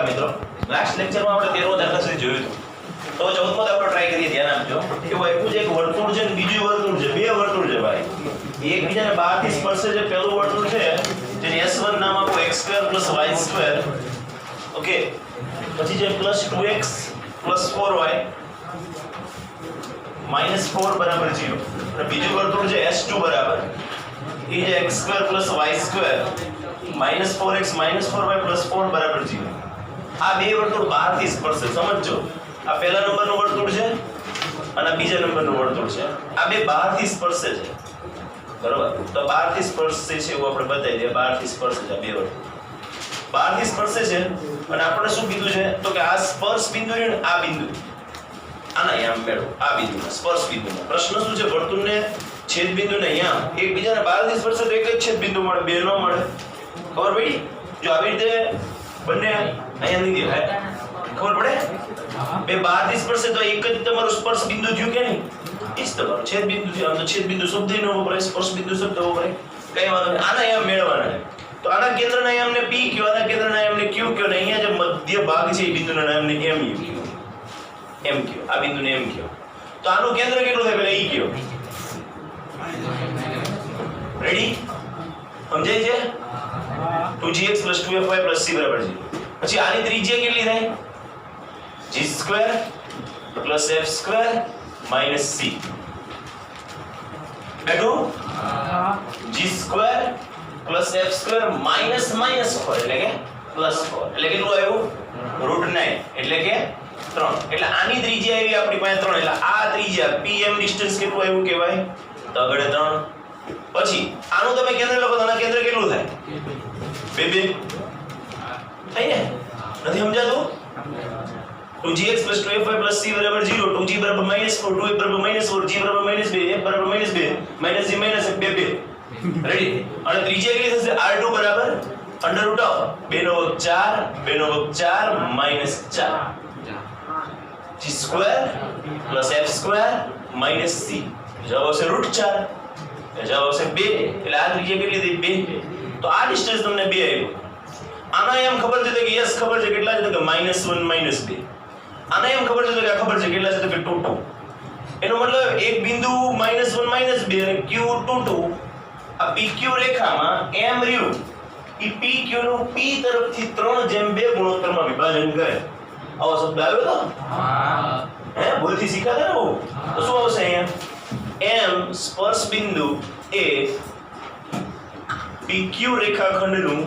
મિત્રો લાસ્ટ લેક્ચરમાં આપણે 13મો દાખલા સુધી જોયું હતું. તો 14મો દાખલો ટ્રાય કરીએ, ધ્યાન આપજો. એવું આપ્યું છે એક વર્તુળ છે ને બીજું વર્તુળ છે, બે વર્તુળ છે ભાઈ. એકબીજાને બહારથી સ્પર્શે છે. પહેલું વર્તુળ છે જેને S1 નામ આપો, x² + y². ઓકે, પછી જે +2x + 4y -4 બરાબર 0. અને બીજું વર્તુળ છે S2 બરાબર એ જે x² + y² -4x -4y + 4 બરાબર 0. આ બે વર્તુળ બહારથી સ્પર્શે. સમજો, આ પહેલા નંબરનું વર્તુળ છે અને બીજા નંબરનું વર્તુળ છે. આ બે બહારથી સ્પર્શે છે, બરાબર? તો બહારથી સ્પર્શે છે એવું આપણે બતાવી દઈએ. બહારથી સ્પર્શે છે આ બે વર્તુળ, બહારથી સ્પર્શે છે. અને આપણે શું કીધું છે તો કે આ સ્પર્શ બિંદુ છે ને, આ બિંદુ આના યામ મેળવો. આ બિંદુમાં સ્પર્શ બિંદુમાં પ્રશ્ન શું છે, વર્તુળને છેદ બિંદુને યામ એકબીજાને બહારથી સ્પર્શે તો એક જ છેદ બિંદુ મળે, બે ન મળે. ખબર પડી? જો આવી રીતે બંને અહીંયા નહીં દેખાય, ખબર પડે? બે બહારથી સ્પર્શે તો એક જ તમારું સ્પર્શ બિંદુ થયું કે નહીં? એ જ તમારું છેદ બિંદુ થયું. આમ તો છેદ બિંદુ શબ્દ ન વપરાય, સ્પર્શ બિંદુ શબ્દ વપરાય. કઈ વાંધો નહીં. આના યામ મેળવવાના છે. તો આના કેન્દ્રના યામને P કયો, આના કેન્દ્રના યામને Q કયો, અને અહીંયા જે મધ્ય ભાગ છે એ બિંદુના નામને M કયો. M કયો, આ બિંદુને M કયો. તો આનું કેન્દ્ર કેટલું થાય પેલા E કયો. રેડી? સમજાય છે? 2gx + 2fy + c બરાબર 0. પછી આની ત્રિજ્યા કેટલી થાય? g² + f² - c. બેઠું? g² + f² -4 એટલે કે +4 એટલે કેટલું આવ્યું? √9 એટલે કે 3. એટલે આની ત્રિજ્યા આવી આપણી પાસે 3. એટલે આ ત્રિજ્યા pm ડિસ્ટન્સ કેટલું આવ્યું કહેવાય? તો આગળ 3. પછી આનું તમે કેન્દ્ર લખો તો આના કેન્દ્ર કેટલું થાય? 2 થાય ને? નથી સમજાતું? 2gx + 2fy + c બરાબર 0. 2g બરાબર -4, 2f બરાબર -4, g બરાબર -2, f બરાબર -2, -g -1 2 રેડી? અને ત્રિજ્યા કેટલી થશે? r2 બરાબર √2 નો વર્ગ 4 2 નો વર્ગ 4 -4 g² + f² - c. જવાબ આવશે √4. જવાબ આવશે 2. એટલે આ ત્રિજ્યા કેટલી થઈ? 2. તો આ ડિસ્ટન્સ તમને 2 આવ્યું. આના એમ ખબર છે કે s ખબર છે કેટલા છે તો કે -1 -2. આના એમ ખબર છે તો કે આ ખબર છે કેટલા છે તો કે 2 2. એનો મતલબ એક બિંદુ -1 -2 અને q 2 2. આ pq રેખામાં m રહ્યું ઈ pq નું p તરફથી 3:2 ગુણોત્તરમાં વિભાજન કરે. આવો શબ્દ આવ્યો તો? હા. હે, ભૂલથી શીખાતા ને બહુ. તો શું આવશે અહીંયા? m સ્પર્શ બિંદુ એ pq રેખાખંડનું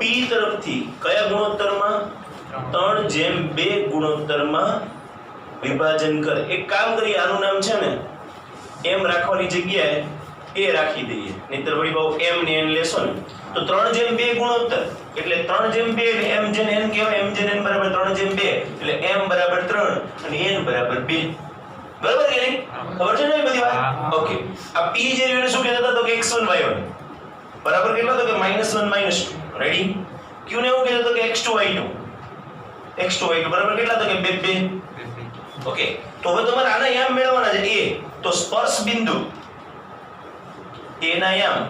p તરફથી કયા ગુણોત્તરમાં? 3:2 ગુણોત્તરમાં વિભાજન કરે. એક કામ કરીએ, આનું નામ છે ને m રાખવાની જગ્યાએ a રાખી દઈએ, નહીતર વળી બહુ m ને n લેશો ને તો 3:2 ગુણોત્તર એટલે 3:2 m જેને n કહેવાય, m જેને n બરાબર 3:2 એટલે m બરાબર 3 અને n બરાબર 2. બરાબર કે નહીં? ખબર છે ને બધી વાત? ઓકે. આ p જે રહ્યું શું કહેતા હતા તો કે x1 y1 બરાબર કેટલા? તો કે -1 -2. રેડી? q ને એવું કહેતા તો કે x2 y2 બરાબર કેટલા? તો કે 2 ઓકે. તો હવે તમારે આના યામ મેળવવાના છે. a તો સ્પર્શ બિંદુ a ના યામ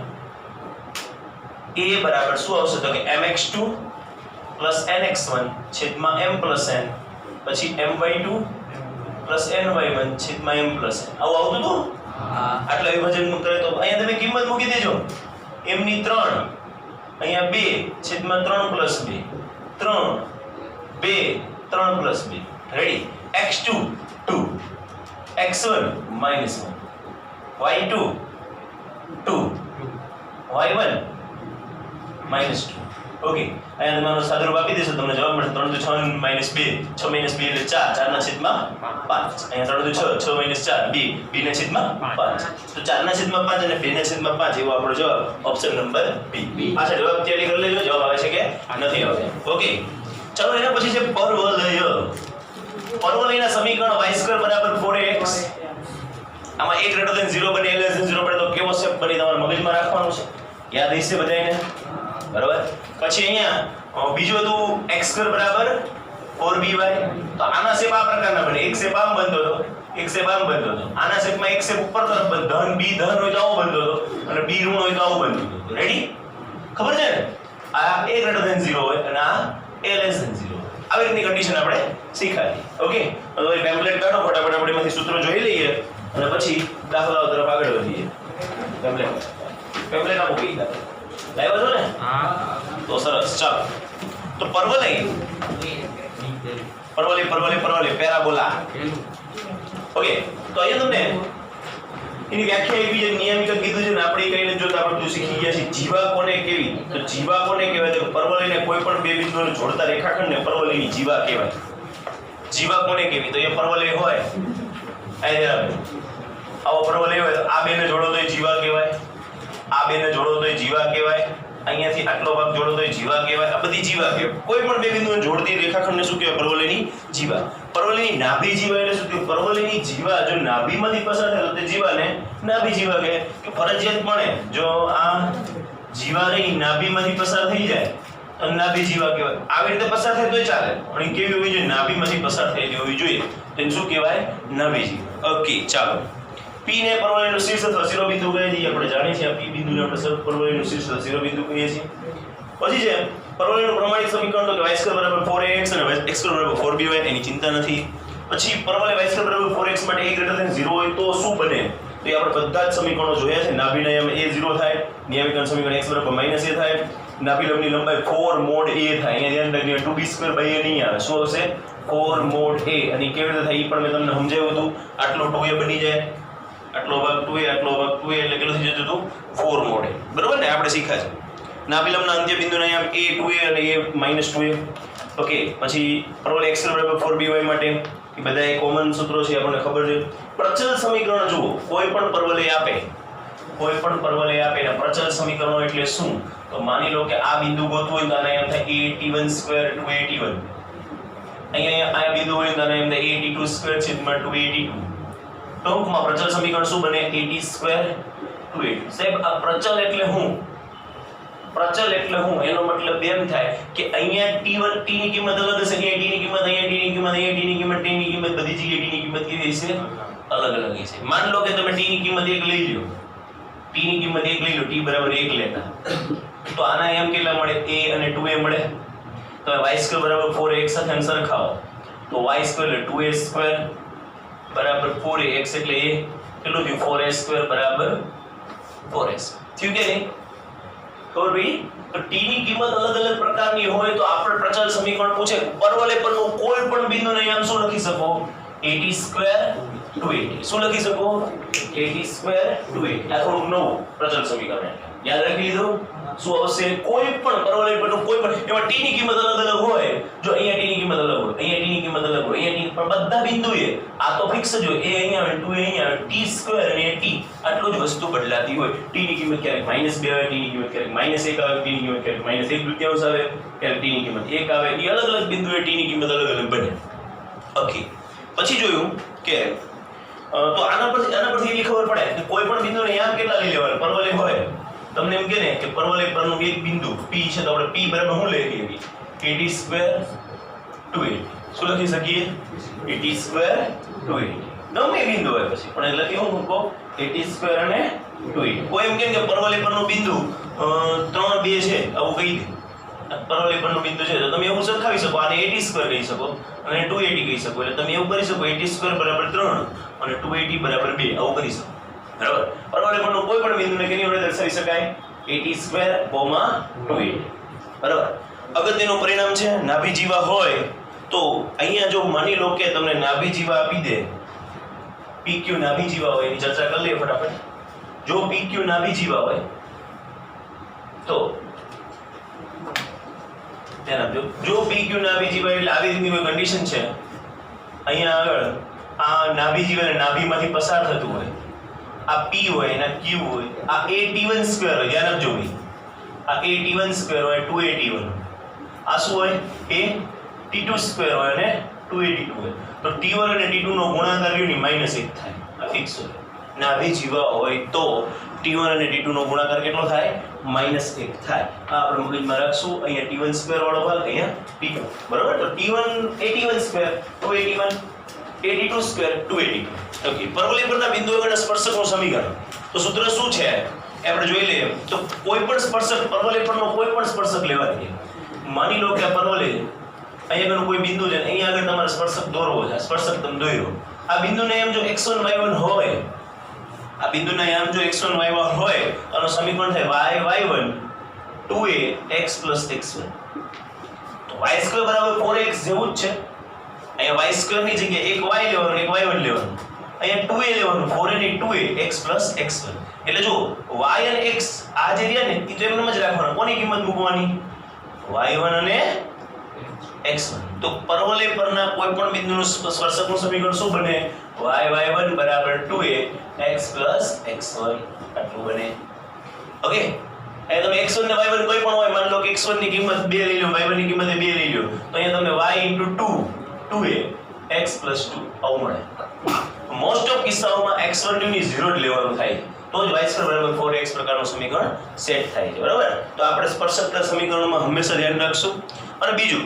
a બરાબર શું આવશે તો કે mx2 + nx1 છેદમાં m + n પછી my2 + ny1 છેદમાં m + n. આવું આવતું હતું? હા. આટલા વિભાજન કરે તો અહીંયા તમે કિંમત મૂકી દેજો. m ની 3, અહીંયા 2 છેદમાં 3 + 2 3 2 3 + 2. Ready? x2 2 x1 -1 y2 2 y1 -2. Okay. અહીંયા તમારો સાદુરૂપ આપી દેશો તમને જવાબ મળશે 3 × 6 - 2 6 - 2 એટલે 4 4 ના છેદમાં 5. અહીંયા 3 × 6 6 - 4 2 2 ના છેદમાં 5. તો 4 ના છેદમાં 5 અને 2 ના છેદમાં 5 એવો આપણો જવાબ ઓપ્શન નંબર બી. આ જવાબ તૈયારી કરી લેજો. જવાબ આવે છે કે નથી આવતો? ઓકે. ચાલો એના પછી છે પરવલય. પરવલયના સમીકરણ y² = 4ax. આમાં a > 0 બને, a < 0 બને તો કેવો શેપ બની તમારે મગજમાં રાખવાનું છે. યાદ હશે બધાને? બરાબર? પછી અહીંયા બીજું હતું x² = 4by. તો આના શેપ આ પ્રકારના બને. એક શેપ આમ બનતો હતો, એક શેપ આમ બનતો હતો. આના શેપમાં એક શેપ ઉપર તરફ બનતો, ધન b ધન હોય તો આવો બનતો હતો અને b ઋણ હોય તો આવો બનતો હતો. રેડી? ખબર છે ને? આ a > 0 હોય અને આ a less than 0 આવી રીતની કન્ડિશન આપણે શીખાડી. ઓકે, હવે ટેમ્પલેટ કાઢો ફટાફટ, આપણે એમાંથી સૂત્રો જોઈ લઈએ અને પછી દાખલાઓ તરફ આગળ વધીએ. ટેમ્પલેટ આપો કઈ દાખલા લાવ્યા છો ને? હા, તો સરસ. ચાલો, તો પરવલય પેરાબોલા. ઓકે, તો અહીંયા તમને એની વ્યાખ્યા એવી છે, નિયમિત કીધું છે ને, આપણે કઈ નથી જોતા, આપણે બધું શીખી ગયા છીએ. જીવા કોને કેવી? તો જીવા કોને કહેવાય? તો પરવલયને કોઈ પણ બે બિંદુઓને જોડતા રેખાખંડને પરવલયની જીવા કહેવાય. જીવા કોને કેવી? તો એ પરવલય હોય, આવો પરવલય હોય, આ બેને જોડો તો જીવા કહેવાય, આ બેને જોડો તો જીવા કહેવાય, અહીંયાથી આટલો ભાગ જોડો તો જીવા કહેવાય. આ બધી જીવા કહેવાય. કોઈ પણ બે બિંદુઓને જોડતી રેખાખંડને શું કહેવાય? પરવલયની જીવા. પરવલયની નાભી જીવા એટલે શું? પરવલયની જીવા જો નાભીમાંથી પસાર થાય તો તે જીવાને નાભી જીવા કહે. કે ફરજિયાતપણે જો આ જીવા રહી નાભીમાંથી પસાર થઈ જાય તો નાભી જીવા કહેવાય. આવી રીતે પસાર થાય તોય ચાલે, પણ કેવી હોવી જોઈએ? નાભીમાંથી પસાર થયેલી હોવી જોઈએ. તેને શું કહેવાય? નાભી જીવા. ઓકે, ચાલો. P ને પરવલયનું શીર્ષ અથવા શિરોબિંદુ કહે છે. આપણે જાણીએ છીએ આ P બિંદુને આપણે પરવલયનું શીર્ષ અથવા શિરોબિંદુ કહીએ છીએ. પછી છે પરવલયનું પ્રમાણિત સમીકરણ, તો કે y² = 4ax અને x² = 4by. એની ચિંતા નથી. પછી પરવલય y² = 4x માટે a > 0 હોય તો શું બને? તો એ આપણે બધા જ સમીકરણો જોયા છે. નાભિનયમ a 0 થાય, નિયમિકરણ સમીકરણ x = -a થાય, નાભિલંબની લંબાઈ 4 mod a થાય. અહીંયા ધ્યાન રાખજો 2b² a નહીં આવે. શું આવશે? 4 mod a. અને કેવી રીતે થાય એ પણ મેં તમને સમજાવ્યું હતું. આટલો 2a બની જાય, આટલો ભાગ 2a, આટલો ભાગ 2a, એટલે કેટલું થઈ જતું હતું? 4 mod a. બરાબર ને? આપણે શીખ્યા છે. નાભિલંબના અંત્ય બિંદુને અહીંયા a 2a અને a -2a. ઓકે, પછી પરવલય x² = 4by માટે એ બધા કોમન સૂત્રો છે, આપણને ખબર છે. પ્રચલ સમીકરણ જુઓ, કોઈ પણ પરવલય આપે ને પ્રચલ સમીકરણો એટલે શું? તો માની લો કે આ બિંદુ ગોતવું હોય તો આને એમ થાય a_t1² = 2a_t1. અહીંયા આ બિંદુ હોય તો આને એમ થાય a_t2² = 2a_t2. ટૂંકમાં પ્રચલ સમીકરણ શું બને? at² 2a. સાહેબ, આ પ્રચલ એટલે શું? એનો મતલબ એમ થાય કે અહીંયા t1 t ની કિંમત અલગ હશે, અહીંયા t ની કિંમત, અહીંયા t ની કિંમત, અહીંયા t ની કિંમત, t ની કિંમત, બધી જગ્યાએ t ની કિંમત કેવી હશે? અલગ હશે. માન લો કે તમે t ની કિંમત 1 લઈ લો, t = 1 લેતા, તો આના એમ કેટલા મળે? a અને 2a મળે. તો y² = 4x સાથે સરખાવો તો y² એટલે 2a² બરાબર 4ax એટલે a કેટલું થયું? 4a² બરાબર 4x થયું કે નહીં? ખબર પડી? તો t ની કિંમત અલગ પ્રકારની હોય તો આપણે પ્રચલ સમીકરણ પૂછે, પરવલય પરનું કોઈ પણ બિંદુને આમ શું લખી શકો? at² 2a. શું લખી શકો? at² 2a. આ થોડું નવું પ્રચલ સમીકરણ યાદ રાખી લીધું. શું આવશે? કોઈ પણ પરવલય પરનું કોઈ પણ, એમાં t ની કિંમત અલગ હોય. જો અહીંયા t ની કિંમત અલગ હોય, અહીંયા t ની કિંમત અલગ હોય, અહીંયા t પણ બધા બિંદુએ આ તો ફિક્સ જ હોય. a અહીંયા આવે, 2a અહીંયા આવે, t² અને t આટલું જ વસ્તુ બદલાતી હોય. t ની કિંમત ક્યારેક -2 આવે, t ની કિંમત ક્યારેક -1 આવે, t ની કિંમત ક્યારેક -1/3 આવે, ક્યારેક t ની કિંમત 1 આવે. એ અલગ બિંદુએ t ની કિંમત અલગ બને. ઓકે, પછી જોયું કે તો આના પરથી એવી ખબર પડે કે કોઈ પણ બિંદુને યામ કેટલા લઈ લેવાના? પરવલય હોય તમને એમ કહે ને કે પરવલય પરનું એક બિંદુ p છે, તો આપણે p બરાબર શું લખી શકીએ? at² 2a. શું લખી શકીએ? at² 2a. ગમે બિંદુ હોય પછી પણ લખી હું મૂકો at² અને 2a. કોઈ એમ કહે કે પરવલય પરનું બિંદુ 3 2 છે, આવું કહી દે. પરવલય પરનું બિંદુ છે તો તમે એવું સરખાવી શકો, આને at² કહી શકો અને 2at કહી શકો. એટલે તમે એવું કરી શકો at² = 3 અને 2at = 2 આવું કરી શકો. બરાબર? પરવલય પરનું કોઈ પણ બિંદુને કેની વડે દર્શાવી શકાય? at², 2at. બરાબર? અગત્યનું પરિણામ છે નાભી જીવા હોય તો અહીંયા જો માની લો કે તમને નાભી જીવા આપી દે, pq નાભી જીવા હોય, એની ચર્ચા કરી લઈએ ફટાફટ. જો pq નાભી જીવા હોય તો ધ્યાન આપજો. જો pq નાભી જીવા એટલે આવી રીતની કોઈ કન્ડિશન છે, અહીંયા આગળ આ નાભી જીવા નાભીમાંથી પસાર થતું હોય, આ p હોય અને q હોય, આ at² હોય, ધ્યાન આપજો ભાઈ, આ at² હોય, 2at1. આ શું હોય? at² હોય અને 2at2 હોય. તો t1 અને t2 નો ગુણાકાર રહ્યો ને -1 થાય. આ ફિક્સ હોય. નાભી જીવા હોય તો t1 અને t2 નો ગુણાકાર કેટલો થાય? -1 થાય. આ આપણે મગજમાં રાખશું. અહીંયા t1² વાળો ભાગ, અહીંયા t2. બરાબર? તો t1 at1² 2at1, at2² 2at2. Okay, પરવલય પરના બિંદુઓ આગળ સ્પર્શકનું સમીકરણ. તો સૂત્ર શું છે આપણે જોઈ લઈએ. તો કોઈ પણ સ્પર્શક, પરવલય પરનો કોઈ પણ સ્પર્શક લેવા દઈએ. માની લો કે આ પરવલય છે, અહીંયા આગળ કોઈ બિંદુ છે, અહીંયા આગળ તમારે સ્પર્શક દોરવો છે, સ્પર્શક તમે દોર્યો, આ બિંદુને એમ જો x1 y1 હોય, આ બિંદુને એમ જો x1 y1 હોય, આનું સમીકરણ થાય y1 2a x + x1, તો y² બરાબર 4x જેવું જ છે, અહીંયા y² ની જગ્યાએ એક y લેવાનું એક y1 લેવાનું, અહીંયા 2a લેવાનું, 4a ની 2a x + x1, એટલે જો y અને x આ જે રહ્યા ને એ તો એમનેમ જ રાખવાના, કોની કિંમત મૂકવાની y1 અને x1, તો પરવલય પરના કોઈ પણ બિંદુનું સ્પર્શકનું સમીકરણ શું બને y1 બરાબર 2a x + x1 આટલું બને. ઓકે, અહીંયા તમે x1 ને y1 કોઈ પણ હોય, માની લો કે x1 ની કિંમત 2 લઈ લો, y1 ની કિંમત 2 લઈ લો, તો અહીંયા તમને y * 2 2a x + 2 આવું મળે. મોસ્ટ ઓફ કિસ્સાઓમાં x1 ની 0 જ લેવાનું થાય, તો જ y² બરાબર 4x પ્રકારનું સમીકરણ સેટ થાય છે. બરાબર, તો આપણે સ્પર્શકના સમીકરણોમાં હંમેશા ધ્યાન રાખશું. અને બીજું,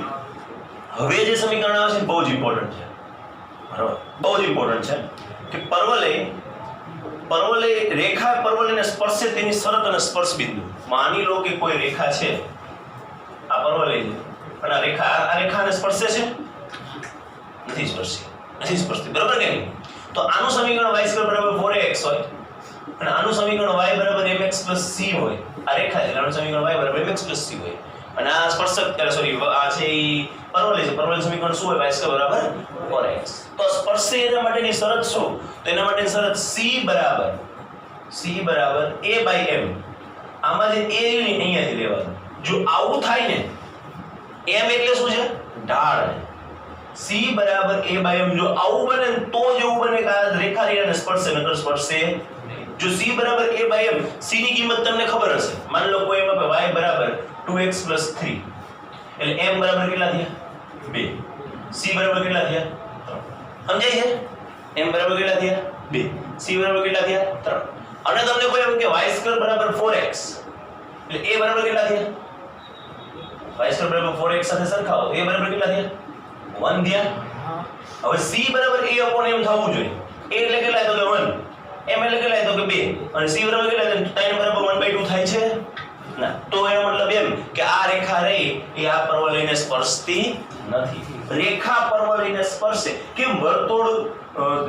હવે જે સમીકરણ આવે છે બહુ જ ઇમ્પોર્ટન્ટ છે. બરાબર, બહુ જ ઇમ્પોર્ટન્ટ છે કે પરવલય રેખા પરવલયને સ્પર્શે તેની શરત અને સ્પર્શ બિંદુ. માની લો કે કોઈ રેખા છે, આ પરવલય છે, અને આ રેખાને સ્પર્શે છે, નથી સ્પર્શતી. બરાબર કે નહીં? તો આનું સમીકરણ y² બરાબર 4ax હોય, અને આનું સમીકરણ y બરાબર mx + c હોય. આ રેખા છે, આનું સમીકરણ y બરાબર mx + c હોય, અને આ સ્પર્શક આ છે ઈ પરવલય છે, પરવલય સમીકરણ શું હોય y² બરાબર 4ax. તો સ્પર્શે એના માટેની શરત શું? તો એના માટેની શરત c બરાબર a/m. આમાં જે a ની અહીંયાથી લેવાનું, જો આવું થાય ને, m એટલે શું છે ઢાળ, c બરાબર a/m, જો આવું બને તો જ એવું બને કે આ રેખા રેખાને સ્પર્શે, નકર સ્પર્શે. જો c બરાબર a/m, c ની કિંમત તમને ખબર હશે, માની લો કોઈ એમાં y બરાબર 2x + 3, એટલે m બરાબર કેટલા થયા 2, c બરાબર કેટલા થયા 3. સમજાય છે? m બરાબર કેટલા થયા 2, c બરાબર કેટલા થયા 3. અને તમને કોઈ એમ કે y² બરાબર 4x, એટલે a બરાબર કેટલા થયા y² બરાબર 4x સાથે સરખાવો, a બરાબર કેટલા થયા 1 થયા. હવે c બરાબર a/m થવું જોઈએ. a એટલે કેટલા તો કે 1, m એટલે કેટલા તો કે 2, અને c બરાબર કેટલા તો 3 બરાબર 1/2 થાય છે ના. તો એનો મતલબ એમ કે આ રેખા રહી એ આ પરવલયને સ્પર્શતી નથી. રેખા પરવલયને સ્પર્શે, કેમ? વર્તુળ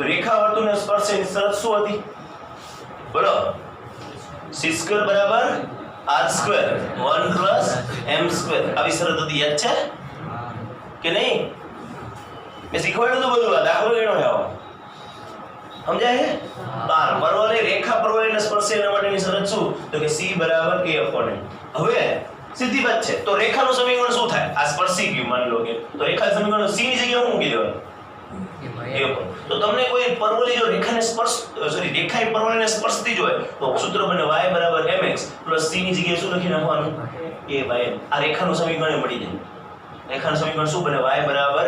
રેખા વર્તુળને સ્પર્શે ની શરત શું હતી? બોલો, c² બરાબર r² 1 + m², આવી શરત હતી, યાદ છે કે નહીં? મેં શીખવાડ્યું હતું બધું, આ દાખલો એનો છે આવો. સમજાય છે? પરવલય રેખા પરવલયને સ્પર્શે એના માટેની શરત શું? તો કે c બરાબર a/m. હવે સીધી વાત છે, તો રેખાનું સમીકરણ શું થાય? આ સ્પર્શી ગયું માની લો કે, તો રેખાનું સમીકરણ c ની જગ્યાએ શું મૂકી દેવાનું? a/m. તો તમને કોઈ પરવલય જો રેખાને રેખા પરવલયને સ્પર્શતી જ હોય તો સૂત્ર બને y બરાબર mx + c ની જગ્યાએ શું લખી નાખવાનું? a/m. આ રેખાનું સમીકરણ મળી જાય. રેખાનું સમીકરણ શું બને? y બરાબર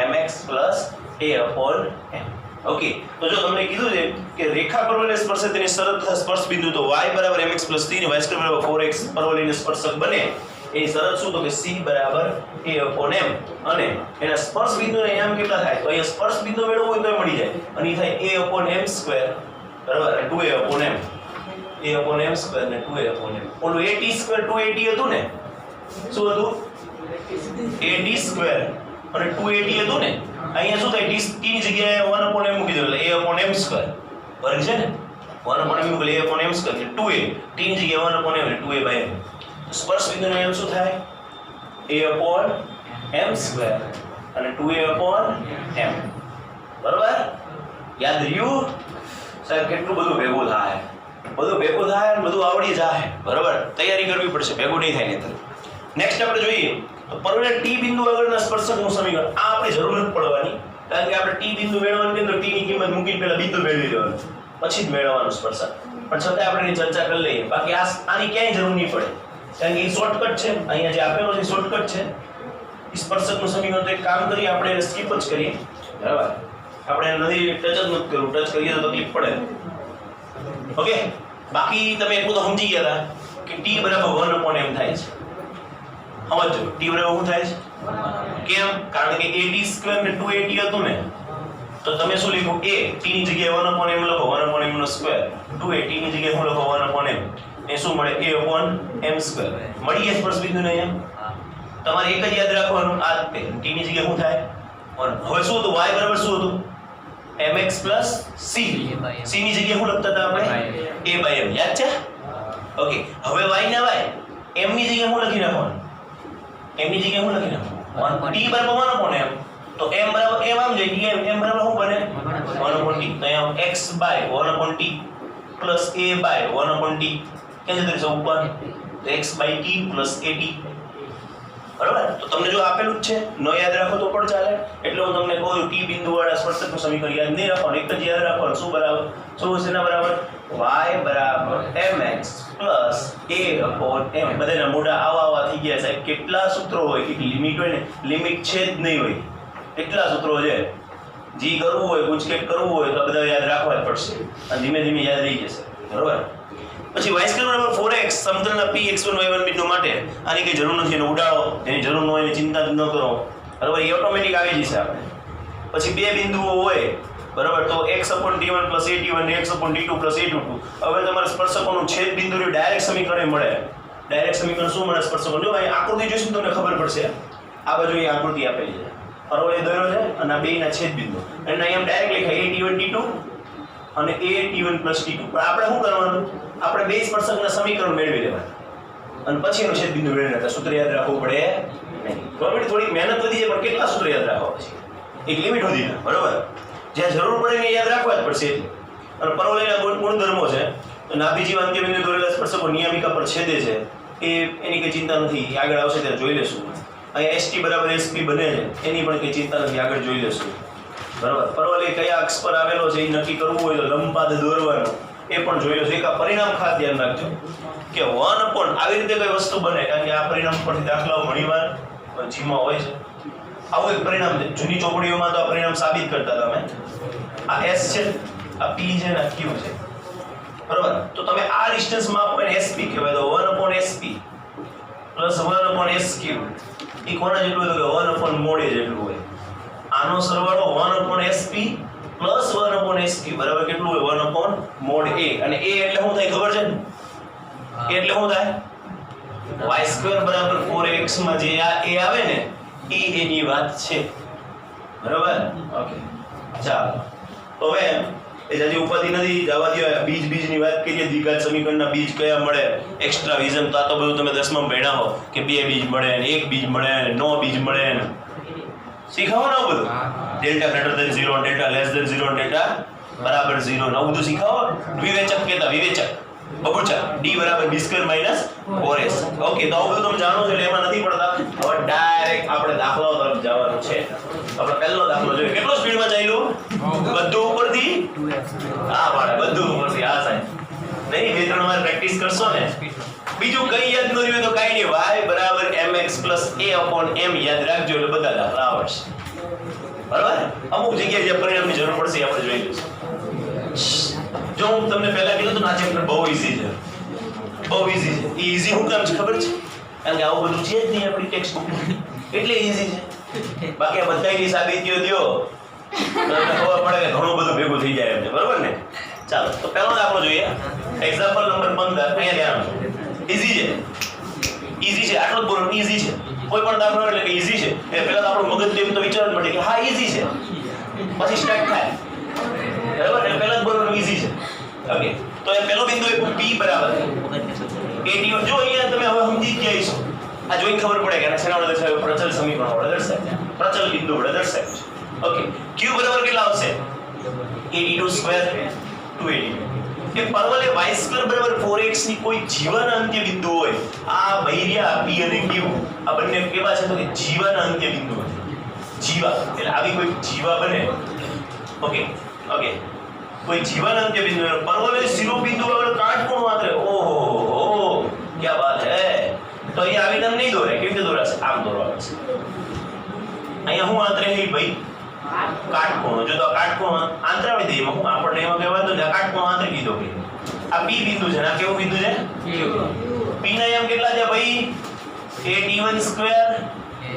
mx + a/m. ઓકે, તો જો તમને કીધું છે કે રેખા પરવલયને સ્પર્શે તેની શરત તથા સ્પર્શ બિંદુ, તો y બરાબર mx + c ને y² બરાબર 4x પરવલયને સ્પર્શક બને. એની શરત શું? તો કે c બરાબર a/m, અને એના સ્પર્શ બિંદુને m કેટલા થાય? તો અહીંયા સ્પર્શ બિંદુ મેળવવું હોય તો મળી જાય, અને એ થાય a/m², બરાબર, અને 2a/m, a/m² ને 2a/m. ઓલું at² 2at હતું ને, શું હતું? at² અને 2at હતું ને, અહીંયા શું થાય? t ની જગ્યાએ 1/m મૂકી દો, એટલે a/m². વર્ગ છે ને, 1/m મૂકી a/m² એટલે 2a, t ની જગ્યાએ 1/m એટલે 2a/m. સ્પર્શ બિંદુનો m શું થાય? a/m² અને 2a/m. બરાબર? યાદ રહ્યું? સાહેબ કેટલું બધું ભેગું થાય, બધું ભેગું થાય અને બધું આવડી જાય. બરાબર, તૈયારી કરવી પડશે, ભેગું નહીં થાય નહીં. નેક્સ્ટ આપણે જોઈએ તો પરવલય t બિંદુ આગળના સ્પર્શકનું સમીકરણ. આ આપણી જરૂર નથી પડવાની, કારણ કે આપણે t બિંદુ મેળવવાની કે તો t ની કિંમત મૂકીને પહેલા બિંદુ મેળવી લેવાનું, પછી જ મેળવવાનું સ્પર્શક. પણ છતાં આપણે એની ચર્ચા કરી લઈએ, બાકી આની ક્યાંય જરૂર નહીં પડે, કારણ કે એ શોર્ટકટ છે. અહીંયા જે આપેલો છે શોર્ટકટ છે. સ્પર્શકનું સમીકરણ તો એક કામ કરીએ, આપણે એને સ્કીપ જ કરીએ. બરાબર, આપણે નથી ટચ જ નથી કરવું, ટચ કરીએ તો તકલીફ પડે. ઓકે, બાકી તમે એટલું તો સમજી ગયા હતા કે t બરાબર 1/m થાય છે. સમજો, t બરાબર શું થાય છે? કેમ? કારણ કે at² ને 2at હતું ને, તો તમે શું લખો? a t ની જગ્યાએ 1/m લખો, 1/m². 2a t ની જગ્યાએ શું લખો? 1/m. એ શું મળે? a/m². મળી ગયા સ્પર્શ બિંદુને અહીંયા. તમારે એક જ યાદ રાખવાનું, આ t ની જગ્યાએ શું થાય 1. હવે શું હતું? y બરાબર શું હતું? mx c. c ની જગ્યાએ શું લખતા હતા આપણે? a/m. યાદ છે? ઓકે, હવે y ના y m ની જગ્યાએ શું લખી નાખવાનું? m ની જગ્યાએ શું લખી નાખવાનું? t બરાબર 1/m. તો m બરાબર m આમ જાય, m બરાબર શું બને? 1/t. તો અહીંયા x/1/t plus a/1/t ક્યાં જતું રહેશે? ઉપર. તો x/t plus at. બરાબર? તો તમને જો આપેલું જ છે, ન યાદ રાખો તો પણ ચાલે. એટલે હું તમને કહું છું t બિંદુ વાળા સ્પર્શકનું સમીકરણ યાદ નહીં રાખવાનું, એક જ યાદ રાખવાનું. શું બરાબર? શું હશે એના બરાબર? y બરાબર mx plus a/m. બધાના મોઢા આવા થઈ ગયા સાહેબ. કેટલા સૂત્રો હોય? એક લિમિટ હોય ને, લિમિટ છે જ નહીં હોય. કેટલા સૂત્રો છે? જી કરવું હોય, ગુજકેટ કરવું હોય તો બધા યાદ રાખવા જ પડશે અને ધીમે ધીમે યાદ રહી જશે. બરોબર? પછી y² બરાબર 4x સમતલના p x1 y1 બિંદુ માટે આની કઈ જરૂર નથી, એને ઉડાડો, એની જરૂર ન હોય એની ચિંતા ન કરો. બરાબર? એ ઓટોમેટિક આવી જશે આપણે. પછી બે બિંદુઓ હોય, બરાબર, તો x/t1 + at1 ને x/t2 + at2. હવે તમારે સ્પર્શકોનું છેદ બિંદુનું ડાયરેક્ટ સમીકરણ મળે. ડાયરેક્ટ સમીકરણ શું મળે સ્પર્શકોનું? જો અહીં આકૃતિ જોઈશું તમને ખબર પડશે. આ બાજુ અહીં આકૃતિ આપેલી છે, પરવળે દોર્યો છે અને આ બેયના છેદ બિંદુ. અને અહીંયા ડાયરેક્ટ લખાય at1 t2 અને at1 + t2. પણ આપણે શું કરવાનું? આપણે બે સ્પર્શકના સમીકરણ મેળવી લેવાના અને પછી એનો છેદ બિંદુ મેળવી લેતા. સૂત્ર યાદ રાખવું પડે નહીં. ગવર્મેન્ટ થોડી મહેનત વધી જાય, પણ કેટલા સૂત્ર યાદ રાખવા પછી? એક લિમિટ સુધી, બરોબર? જ્યાં જરૂર પડે ને યાદ રાખવા જ પડશે. અને પરવલયના ગુણધર્મો છે. તો નાભિજીવ અંત્યબિંદુ દોરેલા સ્પર્શકો નિયમિકા પર છેદે છે, એની કઈ ચિંતા નથી, આગળ આવશે ત્યારે જોઈ લેશું. અહીંયા ST બરાબર SP બને છે, એની પણ કઈ ચિંતા નથી, આગળ જોઈ લેશું. બરાબર? પરવલય કયા અક્ષ પર આવેલો છે એ નક્કી કરવું હોય તો લંબપાદ દોરવાનો, એ પણ જોઈ લેશું. એક આ પરિણામ ખાસ ધ્યાન રાખજો કે 1 આવી રીતે કઈ વસ્તુ બને, કારણ કે આ પરિણામ પરથી દાખલાઓ ઘણીવાર જીમાં હોય છે. આવું એક પરિણામ છે, જૂની ચોપડીઓમાં તો આ પરિણામ સાબિત કરતા તમે. આ S છે, આ P છે ને આ Q છે. બરાબર? તો તમે આ ડિસ્ટન્સ માપો એને SP કહેવાય. તો 1/SP + 1/SQ એ કોના જેટલું હોય? તો 1/mod જેટલું હોય. આનો સરવાળો 1/SP + 1/SQ બરાબર કેટલું હોય? 1/mod A. અને A એટલે શું થાય ખબર છે? A એટલે શું થાય? y² બરાબર 4x માં જે આ A આવે ને એ એની વાત છે. બરાબર? ઓકે, ચાલો. તો હવે એ જે ઉપાધિ નથી, જવા દો. બીજની વાત કરીએ, દ્વિઘાત સમીકરણના બીજ કયા મળે, એક્સ્ટ્રા વિઝન. તો આ તો બધું તમે 10માં ભણ્યા હો કે 2 બીજ મળે ને 1 બીજ મળે ને 9 બીજ મળે ને. શીખાવો ને બધું. Delta greater than 0, delta less than 0, delta બરાબર 0. નવું બધું શીખાવો. વિવેચક કહેતા, વિવેચક બબુચક d બરાબર b² - 4s. ઓકે, તો આવું બધું તમે જાણો છો એટલે એમાં નથી પડતા. હવે ડાયરેક્ટ આપણે દાખલાઓ તરફ જવાનું છે. આપણે પહેલો દાખલો જોઈએ. કેટલો સ્પીડમાં ચાલ્યું? બધું ઉપરથી. હા ભાઈ, બધું ઉપરથી. હા સાહેબ, નહીં 2-3 વાર પ્રેક્ટિસ કરશો ને. બીજું કઈ યાદ ન રહ્યું તો કાઈ નહીં, y બરાબર mx plus a/m યાદ રાખજો એટલે બધા દાખલા આવડશે. બરાબર? અમુક જગ્યાએ જે પરિણામની જરૂર પડશે એ આપણે જોઈ લઈશું. જો હું તમને પહેલા કીધું તો આ ચેપ્ટર બહુ ઈઝી છે, બહુ ઈઝી છે. ઈઝી શું કામ છે ખબર છે? કારણ કે આવું બધું છે જ નહીં આપણી ટેક્સ્ટ બુકમાં, એટલે ઈઝી છે. બાકી આ બધાની સાબિતીઓ દ્યો તો તમને ખબર પડે કે ઘણું બધું ભેગું થઈ જાય એમ છે. બરોબર ને? ચાલો, તો પહેલો દાખલો જોઈએ. Example number 15. અહીંયા ધ્યાન આપજો. ઈઝી છે, ઈઝી છે, આટલું જ બોલો, ઈઝી છે. કોઈ પણ દાખલો એટલે કે ઈઝી છે એ પહેલા તો આપણું મગજ એમ તો વિચારવું પડે કે હા ઈઝી છે, પછી સ્ટાર્ટ થાય. બરાબર? એટલે પહેલા જ બોલવાનું ઈઝી છે. ઓકે, તો એ પહેલો બિંદુ એ P બરાબર at1. જો અહીંયા તમે હવે સમજી ગયા છો, આ જોઈને ખબર પડે કે શેના વડે દર્શાવ્યું? પ્રચલ સમીકરણ વડે દર્શાવ્યું, પ્રચલ બિંદુ વડે દર્શાવ્યું છે. ઓકે, Q બરાબર કેટલા આવશે? at2 square 282. એક પરવલય y² બરાબર 4x ની કોઈ જીવાના અંત્ય બિંદુ હોય, આ ભૈર્યા P અને Q આ બંને કેવા છે? તો કે જીવાના અંત્ય બિંદુ હોય. જીવા એટલે આવી કોઈ જીવા બને. ઓકે, ઓકે, કોઈ જીવાના અંત્ય બિંદુ પરવલય શિરોબિંદુ વગર કાટકોણ માત્ર. ઓહો, क्या बात है. તો અહીંયા આવી નામ નહીં દોરે. કેવી રીતે દોરાશે? આમ દોરવાનું છે. અહીંયા હું આંતરે હે ભાઈ કાટકોણ. જો તો કાટકોણ આંતરાવી દે એમાં આપણને એમાં કહેવાતું ને કાટકોણ આંતરે કીધો કે આ P બિંદુ છે ને આ કેવું બિંદુ છે? P ના એમ કેટલા છે ભાઈ? at1 square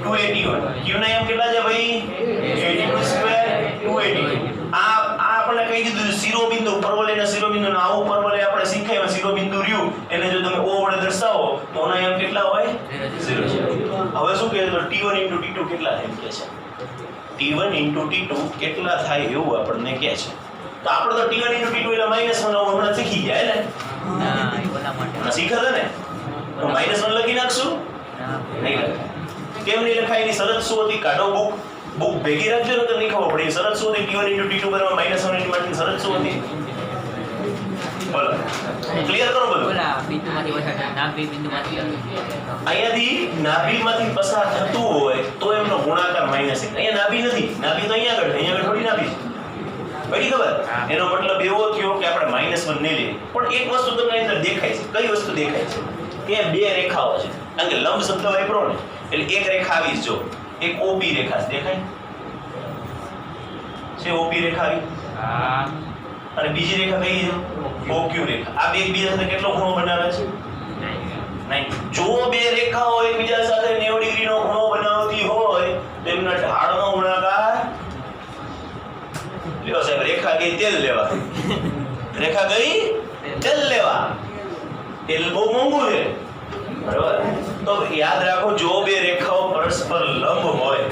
281. Q ના એમ કેટલા છે ભાઈ? at2 square 281. આ આપણે કહી દીધું શિરોબિંદુ, પરવલયના શિરોબિંદુ. આવું પરવલય આપણે શીખાય શિરોબિંદુ રહ્યું એને જો તમે O વડે દર્શાવો તો ઓના એમ કેટલા હોય? 0. હવે શું કહે કે છે T1 * T2 કેટલા થાય એવું આપણને કહે છે. તો આપણે તો T1 * T2 એટલે -1 હમણાં શીખી ગયા ને? ના એ બોલા માટે શીખ્યા હતા ને? તો -1 લખી નાખશું? નહીં લખાય. કેમ નહીં લખાય? એની શરત શું હતી? કાઢો બુક ભેગી રાખજો ને તો નહીં ખબર પડે. શરત શું હતી? T1 * T2 બરાબર -1 માટેની શરત શું હતી? બોલો ક્લિયર કરો બધું. બોલા બિંદુમાંથી પસાર નાભી બિંદુમાંથી અહીંયાથી નાભીમાંથી પસાર થતું હોય તો એમનો ગુણાકાર -1. અહીંયા નાભી નથી, નાભી તો અહીંયા આગળ છે, અહીંયા આગળ થોડી નાભી છે. પડી ખબર? એનો મતલબ એવો થયો કે આપણે -1 નહીં લઈએ. પણ એક વસ્તુ તમને અંદર દેખાય છે. કઈ વસ્તુ દેખાય છે? કે બે રેખાઓ છે. કારણ કે લંબ શબ્દ વાપરો ને એટલે એક રેખા આવી જો, એક OP રેખા છે, દેખાય છે? OP રેખા આવી અને બીજી રેખા કઈ છે? OQ રેખા. આ બે એકબીજા સાથે કેટલો ખૂણો બનાવે છે? 90. જો બે રેખાઓ એકબીજા સાથે 90 ડિગ્રીનો ખૂણો બનાવતી હોય તો એમના ઢાળનો ગુણાકાર લ્યો સાહેબ. રેખા ગઈ તેલ લેવા, રેખા ગઈ તેલ લેવા. તેલ બહુ મોંઘું છે, બરાબર? તો યાદ રાખો, જો બે રેખાઓ પરસ્પર લંબ હોય,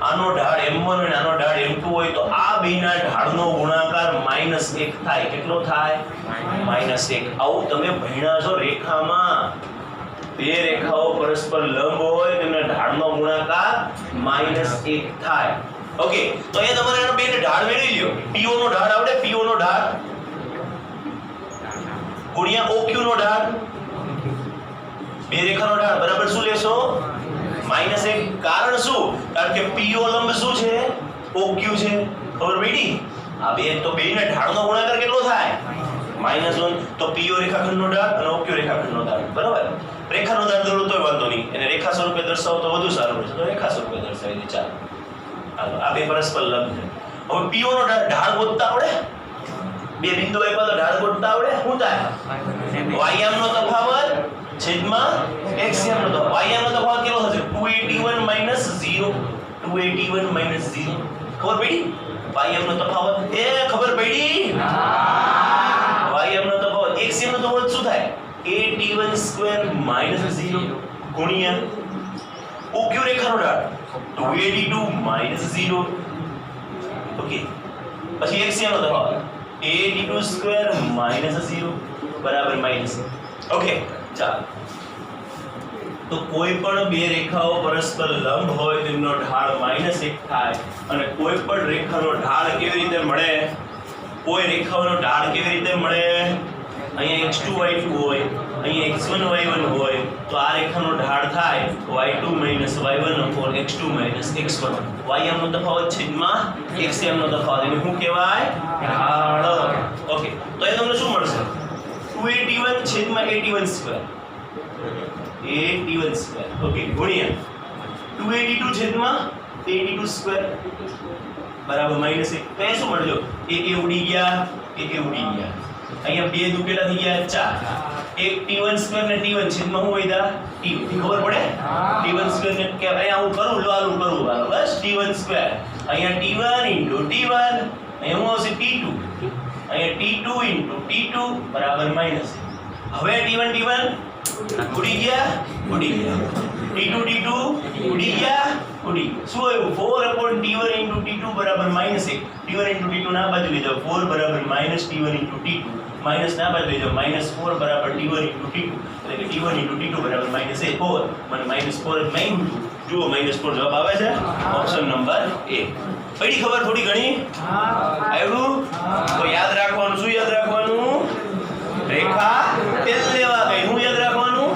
આનો ઢાળ m1 અને આનો ઢાળ m2 હોય તો આ બેના ઢાળનો ગુણાકાર -1 થાય. કેટલો થાય? -1. આવું તમે ભણ્યા છો રેખામાં. બે રેખાઓ પરસ્પર લંબ હોય તેમના ઢાળનો ગુણાકાર -1 થાય. ઓકે, તો અહીંયા તમારે આનો બેને ઢાળ મેળવી લ્યો. PO નો ઢાળ આવડે? PO નો ઢાળ ગુણ્યા OQ નો ઢાળ. બે રેખાનો ઢાળ બરાબર શું લેશો? -1. કારણ શું? કારણ કે PO લંબ શું છે? OQ છે. ખબર પડી? આ બે તો બેના ઢાળનો ગુણાકાર કેટલો થાય? -1. તો PO રેખાખંડનો ઢાળ અને OQ રેખાખંડનો ઢાળ, બરાબર? રેખાનો ઢાળ દોરો તોય વાંધો નહીં, એને રેખા સ્વરૂપે દર્શાવો તો વધુ સારું રહેશે. તો રેખા સ્વરૂપે દર્શાવી દે. ચાલો, આ બે પરસ્પર લંબ છે. હવે PO નો ઢાળ ગોતતા આવડે? બે બિંદુ આપ્યા તો ઢાળ ગોતતા આવડે? શું થાય? y નો તફાવત છેદમાં x નો તફાવત. y નો તફાવત કેટલો થશે? 281 - 0. 281 - 0. ખબર પડી? y નો તફાવત એ ખબર પડી? y નો તફાવત x નો તફાવત શું થાય? 81² - 0 ગુણ્યા OQ રેખાનો ઢાળ 282 - 0. ઓકે, પછી x નો તફાવત 82² - 0 બરાબર -. ઓકે, ચાલો. તો કોઈ પણ બે રેખાઓ પરસ્પર લંબ હોય તેમનો ઢાળ -1 થાય. અને કોઈ પણ રેખાનો ઢાળ કેવી રીતે મળે? કોઈ રેખાઓનો ઢાળ કેવી રીતે મળે? અહીંયા x2 y2 હોય, અહીંયા x1 y1 હોય તો આ રેખાનો ઢાળ થાય y2 - y1 x2 - x1. y નો તફાવત છેદમાં x નો તફાવત, એને શું કહેવાય? ઢાળ. ઓકે, તો એ તમને શું મળશે? 281 છેદમાં 81². 81². ઓકે, ગુણ્યા 282 છેદમાં 82² બરાબર -1. તો એ શું મળજો? એ ઉડી ગયા, એ ઉડી ગયા. અહીંયા બે દુ કેટલા થઈ ગયા? 4. એક T1² ને T1 છેદમાં શું વધ્યા? T2. ખબર પડે? T1² ને કે અહીંયા હું કરું હાલો બસ T1². અહીંયા T1 * T1, અહીંયા શું આવશે? T2. અહીંયા T2 * T2 બરાબર -. હવે T1 ઉડી ગયા. T2 ઉડી ગયા. શું આવ્યું? 4/T1 * T2 બરાબર -1. T1 * T2 ના બાજુ લઈ જાઓ. 4 બરાબર -T1 * T2. માઈનસ ના બાજુ લઈ જાઓ. -4 બરાબર T1 * T2. એટલે કે T1 * T2 બરાબર -4. મને -4 જ માંગ્યું હતું. જુઓ -4 જવાબ આવે છે. Option number A. પડી ખબર થોડી ઘણી? આવ્યું? તો યાદ રાખવાનું. શું યાદ રાખવાનું? રેખા તેલ લેવા ગઈ. શું યાદ રાખવાનું?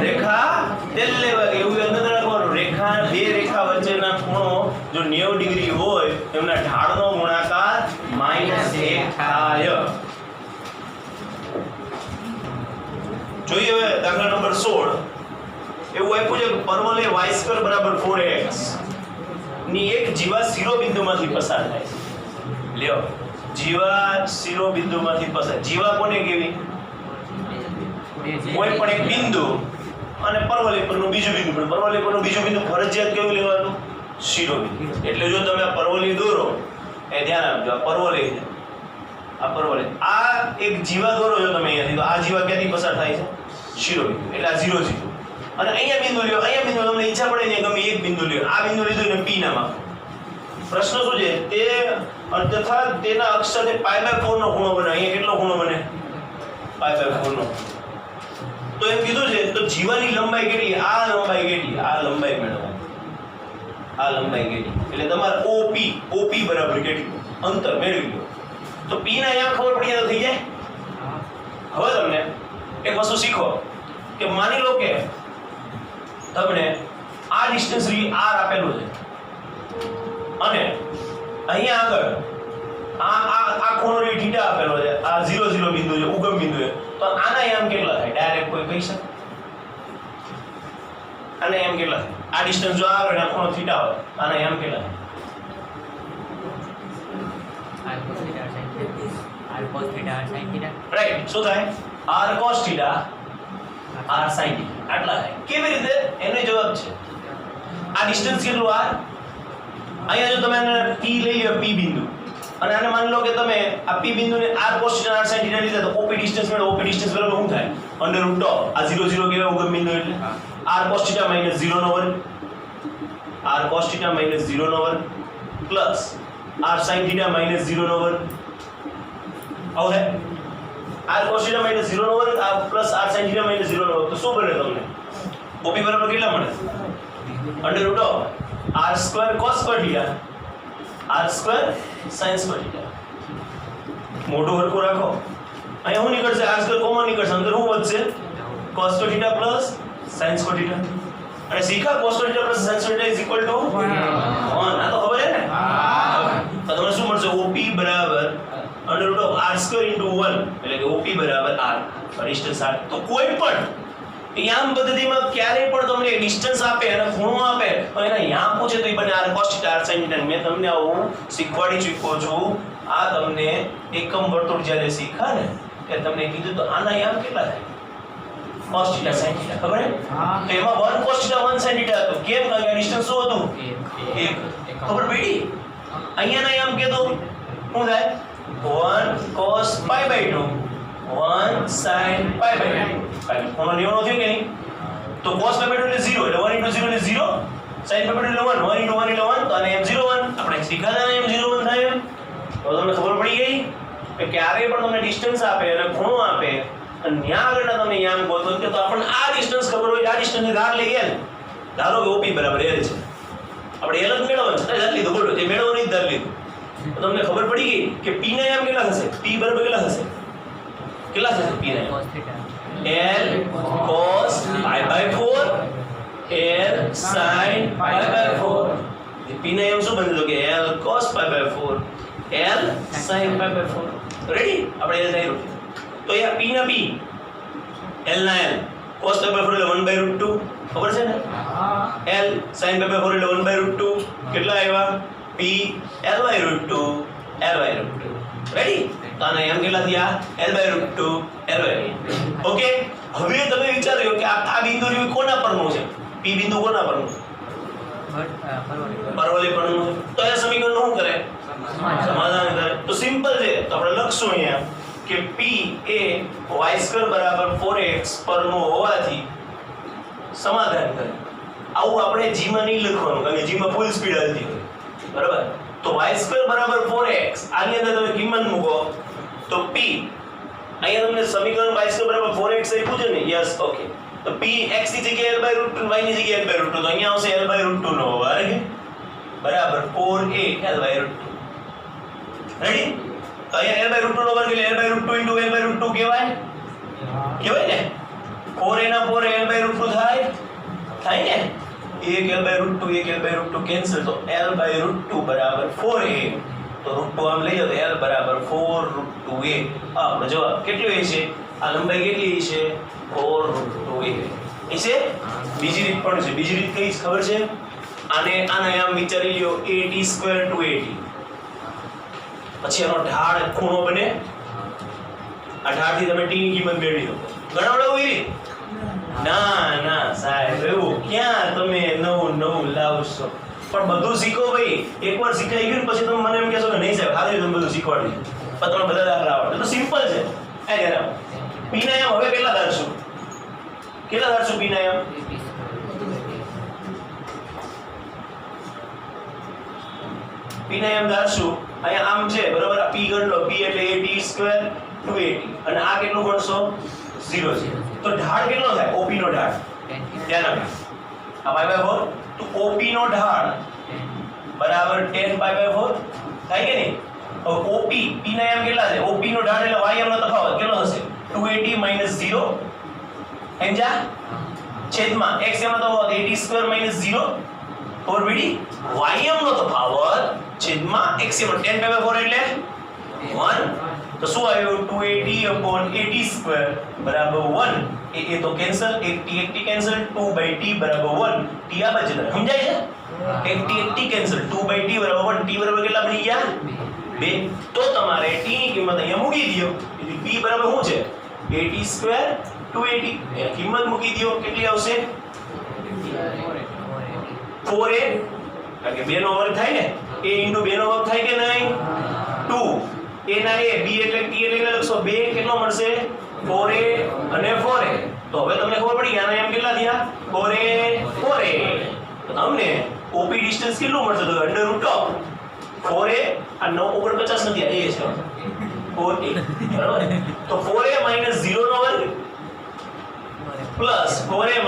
રેખા તેલ લેવા ગઈ. એવું યાદ નથી રાખવાનું. રેખા બે રેખા વચ્ચેના ખૂણો જો 90 ડિગ્રી હોય એમના ઢાળનો ગુણાકાર -1 થાય. જોઈએ હવે દાખલા નંબર 16. એવું આપ્યું છે કે પરવલય y² બરાબર 4x ની એક જીવા શિરોબિંદુમાંથી પસાર થાય છે. લ્યો, જીવા શિરોબિંદુમાંથી પસાર. જીવા કોને કહેવી? કોઈ પણ એક બિંદુ અને પરવલય પરનું બીજું બિંદુ. પણ પરવલય પરનું બીજું બિંદુ ફરજિયાત કેવું લેવાનું? શિરોબિંદુ. એટલે જો તમે આ પરવલય દોરો, એ ધ્યાન આપજો. આ પરવલય છે, આ પરવલય. આ એક જીવા દોરો છો તમે અહીંયાથી, તો આ જીવા ક્યાંથી પસાર થાય છે? શિરોબિંદુ. એટલે આ 0 0. અને અહીંયા બિંદુ લ્યો, અહીંયા બિંદુ તમને ઈચ્છા પડે ને ગમે એક બિંદુ લ્યો, આ બિંદુ લીધું ને P નામ આપો. પ્રશ્ન શું છે? તે તથા તેના અક્ષ સાથે π/4 નો ખૂણો બને. અહીંયા કેટલો ખૂણો બને? π/4 નો. તો એમ કીધું છે તો જીવાની લંબાઈ કેટલી? આ લંબાઈ કેટલી? આ લંબાઈ મેળવો. આ લંબાઈ કેટલી? એટલે તમારે OP બરાબર કેટલું અંતર મેળવી લો. તો P ના અહીંયા ખબર પડી જાય તો થઈ જાય. હવે તમને એક વસ્તુ શીખો કે માની લો કે તમને આ ડિસ્ટન્સ r આપેલું છે અને અહીંયા આગળ આ ખૂણો θ આપેલો છે, આ 0 0 બિંદુ છે, ઉગમ બિંદુ છે. તો આના યામ કેટલા થાય? ડાયરેક્ટ કોઈ કહી શકે? આના યામ કેટલા થાય? આ ડિસ્ટન્સ જો આગળ આ ખૂણો θ હોય, આના યામ કેટલા થાય? r cos θ sin θ r cos θ sin θ right. શું થાય? r cos θ r sin θ. આટલા થાય. કેવી રીતે? એનો જવાબ છે આ ડિસ્ટન્સ કેટલું r. અહીંયા જો તમે આને P લઈ લો, P બિંદુ, અને આને માની લો કે તમે આ P બિંદુને r cos θ r sin θ લીધા તો OP ડિસ્ટન્સ મેળવો. OP ડિસ્ટન્સ બરાબર શું થાય? √2. આ 0 0 કહેવાય ઉગમ બિંદુ એટલે r cos θ - 0 નો વર્ગ, r cos θ - 0 નો વર્ગ પ્લસ r sin θ - 0 નો વર્ગ. આવું થાય? r cos θ - 0 નો વર્ગ આ પ્લસ r sin θ - 0 નો વર્ગ. તો શું બને તમને? OP બરાબર કેટલા મળે? √2 r² cos θ r² sin θ. મોટું હરખું રાખો. અહીંયા શું નીકળશે? r² કોમન નીકળશે, અંદર શું વધશે? cos θ plus sin θ. અને Shikha cos θ plus sin θ is equal to 1. આ તો ખબર છે ને? તો તમને શું મળશે? OP બરાબર √r² * 1 એટલે કે OP બરાબર r. Distance r. તો કોઈ પણ યામ પદ્ધતિમાં ક્યારેય પણ તમને ડિસ્ટન્સ આપે અને ખૂણો આપે તો એના યામ પૂછે તો એ બને r cos θ r sin θ. મેં તમને આવું શીખવાડી ચૂક્યો છું. આ તમને એકમ વર્તુળ જ્યારે શીખા ને કે તમને કીધું તો આના યામ કેટલા થાય? cos θ sin θ. ખબર હે? તો એમાં 1 cos θ 1 sin θ હતું. કેમ? કારણ કે ડિસ્ટન્સ શું હતું? 1. ખબર પડી? અહીંયાના યામ કે તો શું થાય? 1 cos π/2 1 sin π/2. કારણ ખૂણો 90 થયો કે નહીં? તો cos π/2 એટલે 0 એટલે 1 * 0 એટલે 0, sin π/2 એટલે 1 1 * 1 એટલે 1. તો આને m 0 1 આપણે શીખાતા ને m 0 1 થાય એમ. તો તમને ખબર પડી ગઈ કે ક્યારેય પણ તમને ડિસ્ટન્સ આપે અને ખૂણો આપે અને ત્યાં આગળના તમને યામ ગોતો કે તો આપણને આ ડિસ્ટન્સ ખબર હોય, આ ડિસ્ટન્સને ધાર લઈએ ને, ધારો કે OP બરાબર l છે, આપણે l જ મેળવવાનું છે, ધાર લીધું બોલો, જે મેળવવાનું જ ધાર લીધું. તો તમને ખબર પડી ગઈ કે p ના યામ કેટલા થશે? p બરાબર કેટલા થશે? કેટલા થશે p ના યામ? l cos π/4 l sin π/4. p ના યામ શું બને તો કે l cos π/4 l sin π/4. Ready? આપણે l થઈ રહ્યું. તો અહીંયા p ના p, l ના l, cos π/4 એટલે 1/√2. ખબર છે ને? l sin π/4 એટલે 1/√2. કેટલા આવ્યા? p l/√2 l/√2. રેડી? તો આના યામ કેટલા થયા? l/√2 l/√2. ઓકે. હવે તમે વિચાર્યો કે આ બિંદુ રહ્યું કોના પરનું છે? p બિંદુ કોના પરનું છે? પરવલય પરનું. તો આ સમીકરણ શું કરે? સમાધાન કરે. તો સિમ્પલ છે. તો આપણે લખશું અહીંયા કે p એ y² બરાબર 4x પરનું હોવાથી સમાધાન કરે. આવું આપણે g માં નહીં લખવાનું કારણ કે g માં ફૂલ સ્પીડ હાલતી હોય. બરાબર? તો y² બરાબર 4x આની અંદર તમે કિંમત મૂકો તો p અહીંયા તમને સમીકરણ y² બરાબર 4x આપ્યું છે ને? યસ. ઓકે. તો p x ની જગ્યાએ l/√2 y ની જગ્યાએ l/√2 તો અહીંયા આવશે l/√2 નો વર્ગ બરાબર 4a l/√2. રેડી? તો અહીંયા l/√2 નો વર્ગ એટલે l/√2 * l/√2 કહેવાય. કહેવાય ને? 4a ના 4 l/√2 થાય ને? 1 l/√2 1 l/√2 કેન્સલ તો l/√2 બરાબર 4a. તો √2 આમ લઈ જાવ તો l બરાબર 4√2a. આપણો જવાબ કેટલો છે? આ લંબાઈ કેટલી છે? 4√2a. એ છે. બીજી રીત પણ છે. બીજી રીત કઈ ખબર છે? આને આમ વિચારી લ્યો at² * 2at. પછી એનો ઢાળ ખૂણો બને. આ ઢાળથી તમે t ની કિંમત મેળવી લો. ગણાવડાવું એ રીત? ના સાહેબ, એવું ક્યાં તમે નવું લાવશો? પણ બધું શીખો ભાઈ. એકવાર શીખાઈ ગયું પછી તમે મને એમ કહેશો કે નહીં સાહેબ હાલ તમે બધું શીખવાડી દીધું પણ તમને બધા દાખલા આવડે. તો સિમ્પલ છે. p ના યામ હવે કેટલા ધારશું? p ના યામ p ને એમ ધારશું અહીંયા આમ છે બરાબર આ p ગણ લો p એટલે at² 2at અને આ કેટલું ગણશો 0 છે તો ઢાળ કેટલો થાય op નો ઢાળ ધ્યાન આપો આ π/4 તો op નો ઢાળ બરાબર 10 π/4 થાય કે નહીં હવે op p ના એમ કેટલા છે op નો ઢાળ એટલે ym નો તફાવત કેટલો હશે 280 - 0 સમજ્યા છેદમાં x એમાં તો at² - 0 ઓર બીડી ym નો તફાવત છેદમાં x એમાં 10 π/4 એટલે 1 તો શું આવ્યું 280/80² બરાબર 1 એ તો કેન્સલ 80 કેન્સલ 2/t બરાબર 1 t આ બાજુ સમજાય છે 80 કેન્સલ 2/t બરાબર 1 t બરાબર કેટલા બની ગયા 2 તો તમારે t ની કિંમત અહીંયા મૂકી દયો એટલે p બરાબર શું છે 80² 280 એ કિંમત મૂકી દયો કેટલી આવશે 4a કારણ કે 2 નો વર્ગ થાય ને a * 2 નો વર્ગ થાય કે નહીં 2 a ના a b એટલે t એટલે લખશો 2 કેટલો મળશે 4a અને 4a તો હવે તમને ખબર પડી આના એમ કેટલા થયા 4a તો તમને op ડિસ્ટન્સ કેટલું મળશે તો √ 4a આ 949 નથી આ a છે 4a બરાબર તો 4a - 0 નો વર્ગ પ્લસ 4a -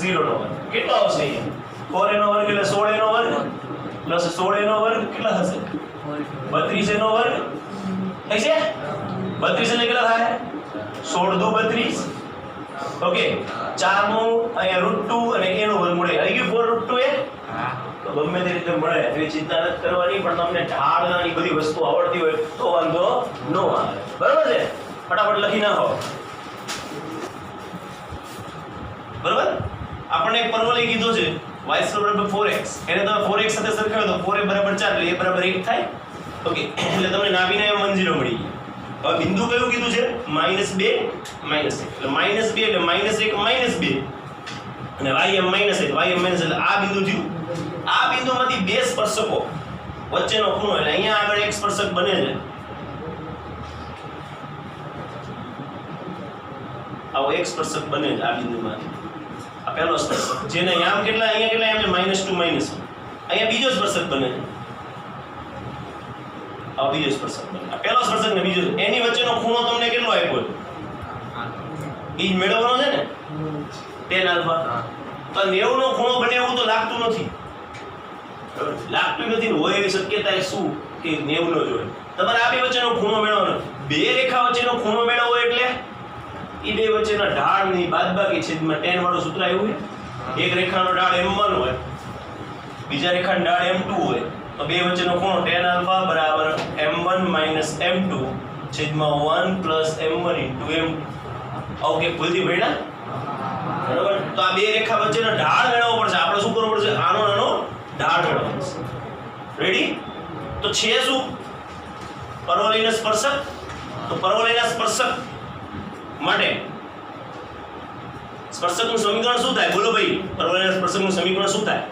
0 નો વર્ગ કેટલો આવશે અહીંયા 4a નો વર્ગ એટલે 16a નો વર્ગ પ્લસ 16a નો વર્ગ કેટલા થશે 32a નો વર્ગ થઈ છે 32 એટલે કેટલા થાય 16 દુ 32 ઓકે 4 નું અહીંયા √2 અને a નો વર્ગ મળે આવી ગયું 4 √2a તો ગમે તે રીતે મળે એ ચિંતા નથી કરવાની પણ તમને ઢાળની બધી વસ્તુ આવડતી હોય તો વાંધો ન આવે બરાબર છે ફટાફટ લખી નાખો બરાબર આપણને એક પરવલય કીધો છે y² 4x એને તમે 4x સાથે સરખાવો તો 4a = 4 એટલે a = 1 થાય ઓકે એટલે તમને નાભીને એમ 10 મળી ગયું હવે બિંદુ કયું કીધું છે -2 -1 એટલે -2 એટલે -1 -2 અને ym -1 ym - એટલે આ બિંદુ થયું આ બિંદુમાંથી બે સ્પર્શકો વચ્ચેનો ખૂણો એટલે અહીંયા આગળ એક સ્પર્શક બને છે આવો એક સ્પર્શક બને છે આ બિંદુમાંથી આ પહેલો સ્પર્શક જેને આમ કેટલા અહીંયા કેટલા એમ -2 -1 અહીંયા બીજો સ્પર્શક બને છે આ બીજો સ્પર્શક બને આ પહેલો સ્પર્શક ને બીજો એની વચ્ચેનો ખૂણો તમને કેટલો આપ્યો ઈ મેળવવાનો છે ને tan આલ્ફા તો 90 નો ખૂણો બને એવું તો લાગતું નથી હોય એવી શક્યતા શું કે 90 નો જોઈએ તમારે આ બે વચ્ચેનો ખૂણો મેળવવાનો બે રેખા વચ્ચેનો ખૂણો મેળવવો એટલે ઈ બે વચ્ચેના ઢાળની બાદબાકી છેદમાં tan વાળું સૂત્ર આવ્યું છે એક રેખાનો ઢાળ m1 હોય બીજા રેખાનો ઢાળ m2 હોય તો બે વચ્ચેનો ખૂણો tan આલ્ફા બરાબર m1 - m2 છેદમાં 1 + m1 * m ઓકે ભૂલથી ભણ્યા બરાબર તો આ બે રેખા વચ્ચેનો ઢાળ મેળવવો પડશે આપણે શું કરવું પડશે આનો નાનો ઢાળ મેળવવો પડશે રેડી તો છે શું પરવલયના સ્પર્શક તો પરવલયના સ્પર્શક માટે સ્પર્શકનું સમીકરણ શું થાય બોલો ભાઈ પરવલયના સ્પર્શકનું સમીકરણ શું થાય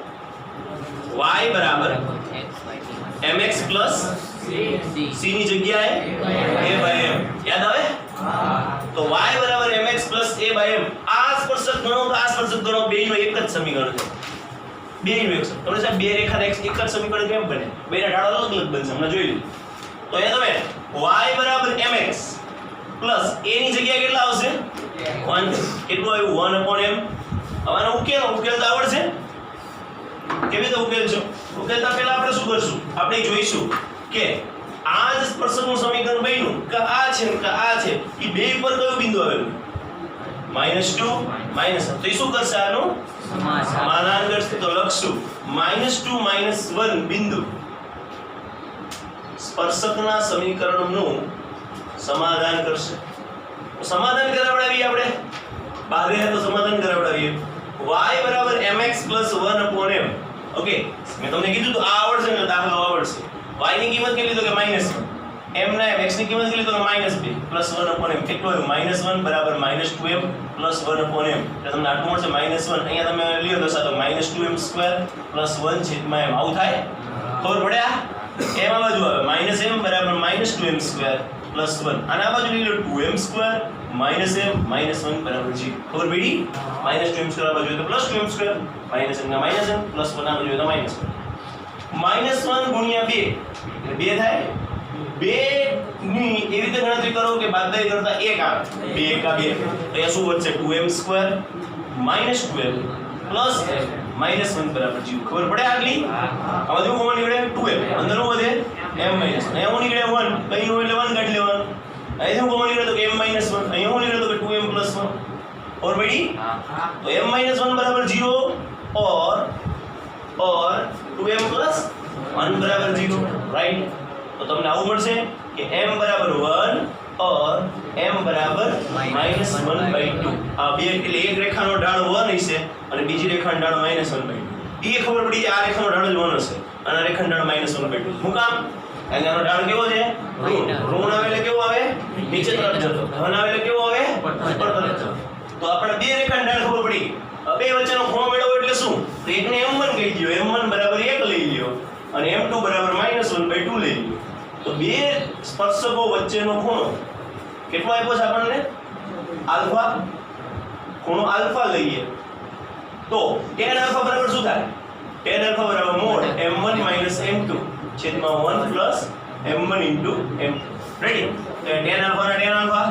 y બરાબર mx પ્લસ c ની જગ્યાએ a/m યાદ આવે તો y બરાબર mx પ્લસ a/m આ સ્પર્શક ગણો તો આ સ્પર્શક ગણો બેયનું એક જ સમીકરણ છે બેયનું એક છે તમને સાહેબ બે રેખાના એક જ સમીકરણ કેમ બને બેના ઢાળો અલગ અલગ બનશે હમણાં જોઈ લો તો અહીંયા તમે y બરાબર mx પ્લસ a ની જગ્યાએ કેટલા આવશે 1 કેટલું આવ્યું 1/m આનો ઉકેલ તો આવડશે કેવી રીતે ઉકેલશો ઉકેલતા પહેલા આપણે શું કરશું આપણે જોઈશું કે આ જ સ્પર્શકનું સમીકરણ બન્યું કે આ છે કે આ છે ઈ બે ઉપર કયું બિંદુ આવેલું -2 - તો ઈ શું કરશે આનું સમાધાન કરશે તો લખશું -2 - 1 બિંદુ સ્પર્શકના સમીકરણનું સમાધાન કરશે સમાધાન કરાવડાવીએ આપણે બહાર રહે તો સમાધાન કરાવડાવીએ y બરાબર mx + 1/m ઓકે મેં તમને કીધું તો આ આવડશે ને દાખલો આવડશે y ની કિંમત કેટલી તો કે -1 m ના x ની કિંમત કેટલી તો કે -2 + 1/m કેટલું આવ્યું -1 બરાબર -2m + 1/m એટલે તમને આટલું મળશે -1 અહીંયા તમે લ્યો દશા તો -2m² + 1 છેદમાં m આવું થાય ખબર પડ્યા m આ બાજુ આવે -m બરાબર -2m² + 1 અને આ બાજુ લઈ લો 2m² - m -1 બરાબર 0 ખબર પડી -2m² આ બાજુ તો +2m² -m ના -m +1 આ બાજુ તો -1 -1 ગુણ્યા 2 એટલે 2 થાય 2 ની એવી રીતે ગણતરી કરો કે બાદબાકી કરતા 1 આવે 2 એકા 2 તો એ શું વધશે 2m² -12 પ્લસ -1 બરાબર 0 ખબર પડે આગલી આમાં શું કોમન નીકળે 2m અંદર શું વધે m માઈનસ અહીંયા શું નીકળે 1 કઈ નો એટલે 1 કાઢી લેવાનું અહીં શું કોમન નીકળે તો કે m -1 અહીંયા શું નીકળે તો કે 2m + 1 और बड़ी तो m - 1 बराबर 0 और 2m + 1 बराबर 0 राइट तो તમને આવું મળશે કે m બરાબર 1 और m બરાબર -1/2 આ બે એટલે એક રેખાનો ઢાળ 1 હશે અને બીજી રેખાનો ઢાળ -1/2 એ ખબર પડી આ રેખાનો ઢાળ જ 1 હશે અને આ રેખાનો ઢાળ -1/2 શું કામ આનો ઢાળ કેવો છે ઋણ આવે એટલે કેવો આવે નીચે તરફ જતો ધન આવે એટલે કેવો આવે ઉપર તરફ જતો તો આપણે બે રેખાની ઢાળ ખબર પડી બે વચ્ચેનો ખૂણો મેળવો એટલે શું તો એકને m1 કહી દો m1 બરાબર 1 લઈ લ્યો અને m2 બરાબર -1/2 લઈ લ્યો તો બે સ્પર્શકો વચ્ચેનો ખૂણો કેટલો આપ્યો છે આપણને આલ્ફા ખૂણો આલ્ફા લઈએ તો tan આલ્ફા બરાબર શું થાય tan આલ્ફા બરાબર મોડ m1 m2 છેદમાં 1 m1 m2 રેડી તો tan આલ્ફા ના tan આલ્ફા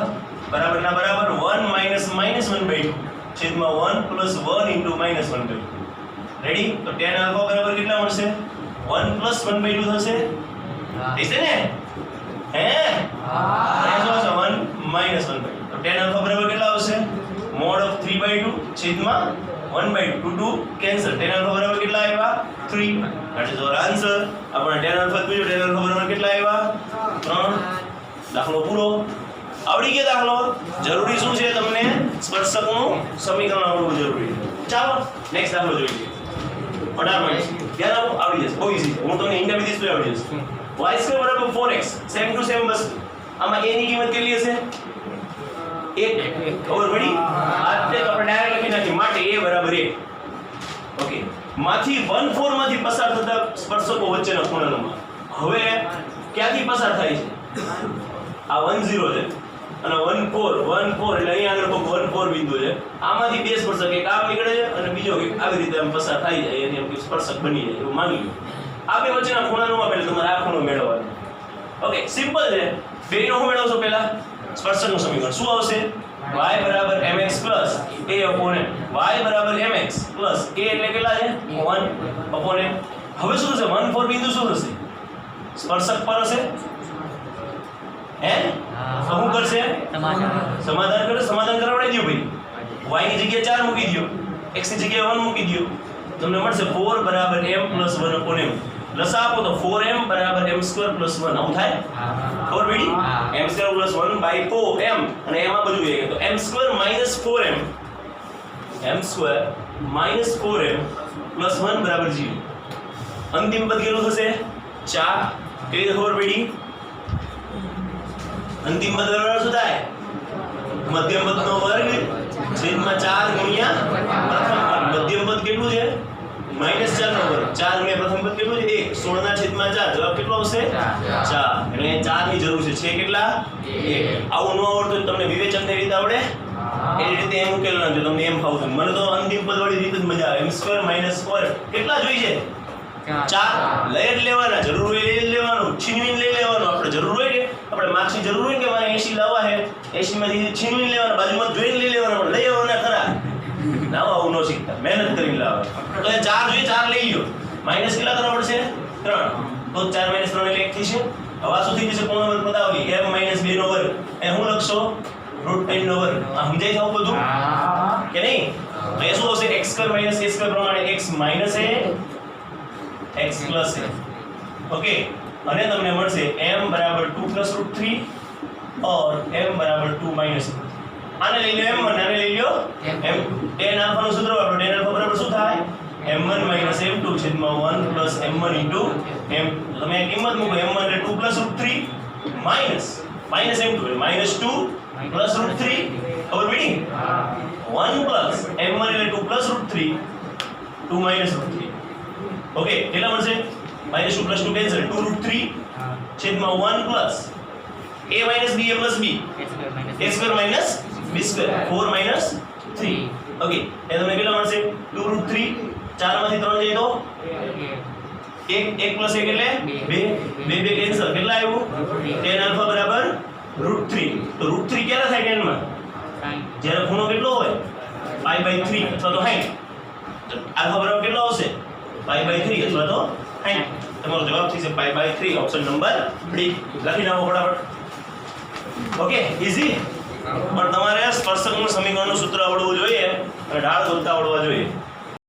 बराबर ना बराबर 1 -1/2 छेदમાં 1 + 1 -1/2 રેડી તો tan આલ્ફા બરાબર કેટલા મળશે 1 + 1/2 થશે થશે ને હે હા શું છે 1 - 1/2 તો tan આલ્ફા બરાબર કેટલા આવશે mod of 3/2 છેદમાં 1/2 2 કેન્સલ tan આલ્ફા બરાબર કેટલા આવ્યા 3 that is our answer આપણે tan આલ્ફા પૂછ્યો tan આલ્ફા બરાબર કેટલા આવ્યા 3 દાખલો પૂરો આવડી ગયો દાખલો જરૂરી શું છે તમને સ્પર્શકનું સમીકરણ આવડવું જરૂરી ચાલો નેક્સ્ટ દાખલો જોઈએ 18 મિનિટ ધ્યાન આપો આવડી જશે બહુ ઈઝી હું તમને હિન્ટ આપી દઈશ તો આવડી જશે y² બરાબર 4x સેમ ટુ સેમ બસ આમાં a ની કિંમત કેટલી હશે 1 ખબર પડી આતે તો આપણે ડાયરેક્ટ લખી નાખી માટે a બરાબર 1 ઓકે માંથી 1/4 માંથી પસાર થતા સ્પર્શકો વચ્ચેના ખૂણાનો માપ હવે ક્યાંથી પસાર થાય છે આ 1 0 છે અને 1 4 એટલે અહીંયા આગળ કોઈ 1 4 બિંદુ છે આમાંથી બે સ્પર્શક એક આમ નીકળે છે અને બીજો એક આવી રીતે આમ પસાર થઈ જાય એની એમ કે સ્પર્શક બની જાય એવું માની લો આ બે વચ્ચેના ખૂણાનો માપ એટલે તમારે આ ખૂણો મેળવવાનો ઓકે સિમ્પલ છે બેનો હું મેળવશો પહેલા સ્પર્શકનું સમીકરણ શું આવશે y બરાબર mx plus a upon m y બરાબર mx પ્લસ a એટલે કેટલા છે 1 upon m હવે શું થશે 1 4 બિંદુ શું થશે સ્પર્શક પર હશે હે શું કરશે સમાધાન કરે સમાધાન કરાવડાવી દો ભાઈ y ની જગ્યાએ 4 મૂકી દો x ની જગ્યાએ 1 મૂકી દો તમને મળશે 4 બરાબર m + 1 upon m લસા આપો તો 4m બરાબર m² + 1 આવું થાય ખબર પડી m² + 1 by 4m અને એમાં બધું એ તો m² - 4m m² - 4m + 1 બરાબર 0 અંતિમ પદ કેટલું થશે 4 કેવી રીતે ખબર પડી અંતિમ પદ બરાબર શું થાય મધ્યમ પદનો વર્ગ છેદમાં 4 ગુણ્યા પ્રથમ પદ મધ્યમ પદ કેટલું છે -4 નો વર્ગ 4 ગુણ્યા પ્રથમ પદ કેટલું છે 1 16 ના છેદમાં 4 જવાબ કેટલો આવશે 4 એટલે 4 ની જરૂર છે કેટલા 1 આવું ન આવડતું તમને વિવેચન ની રીત આવડે એ રીતે એમ ઉકેલ ના જો તમને એમ ફાવતું મને તો અંતિમ પદ વાળી રીત જ મજા આવે m² - 4 કેટલા જોઈએ છે 4 લઈ જ લેવાના જરૂર હોય લઈ લેવાનું છીનવીને લઈ લેવાનું આપણે જરૂર હોય કે આપણે માર્ક્સની જરૂર હોય કે મારે 80 લાવવા છે 80 માંથી છીનવીને લેવાના બાજુમાં જોઈને લઈ લેવાના પણ લઈ આવવાના ખરા ના આવું ન શીખતા મહેનત કરીને લાવવા તો એ 4 જોઈએ 4 લઈ લ્યો માઈનસ કેટલા કરવા પડશે 3 તો 4 - 3 એટલે 1 થશે હવે આ શું થઈ જશે કોનો વર્ગ પદાવલી m - 2 નો વર્ગ એ હું લખશો √10 નો વર્ગ આ સમજાઈ જાવ બધું કે નહીં તો એ શું હશે x² - a² પ્રમાણે x - a x plus a okay અને તમને મળશે m બરાબર 2 plus √3 और m બરાબર 2 minus આને લઈ લો m1 આને લઈ લો m tan આલ્ફા નું સૂત્ર વાપરો tan આલ્ફા બરાબર શું થાય m1 minus m2 છેદમાં 1 plus m1 into m તમે કિંમત મૂકો m1 એટલે 2 plus √3 minus m2 એટલે -2 plus √3 ખબર પડી 1 plus m1 એટલે 2 plus √3 2 minus √3 ओके કેટલા મળશે -2 + 2 કેન્સલ 2√3 છેદમાં 1 plus a - b a + b a² - b² 4 - 3 okay એ તમને કેટલા મળશે 2√3 4 માંથી 3 જાય તો 1 + 1 એટલે 2 2 કેન્સલ કેટલા આવ્યું tan આલ્ફા બરાબર √3 તો √3 ક્યારે થાય tan માં જ્યારે ખૂણો કેટલો હોય π/3 અથવા તો 60 તો આલ્ફા બરાબર કેટલો આવશે π/3 અથવા તો 60 તમારો જવાબ થશે π/3 ઓપ્શન નંબર ડી લખી નાખો ફટાફટ ઓકે ઈઝી પણ તમારે સ્પર્શકનું સમીકરણનું સૂત્ર આવડવું જોઈએ અને ઢાળ બોલતા આવડવા જોઈએ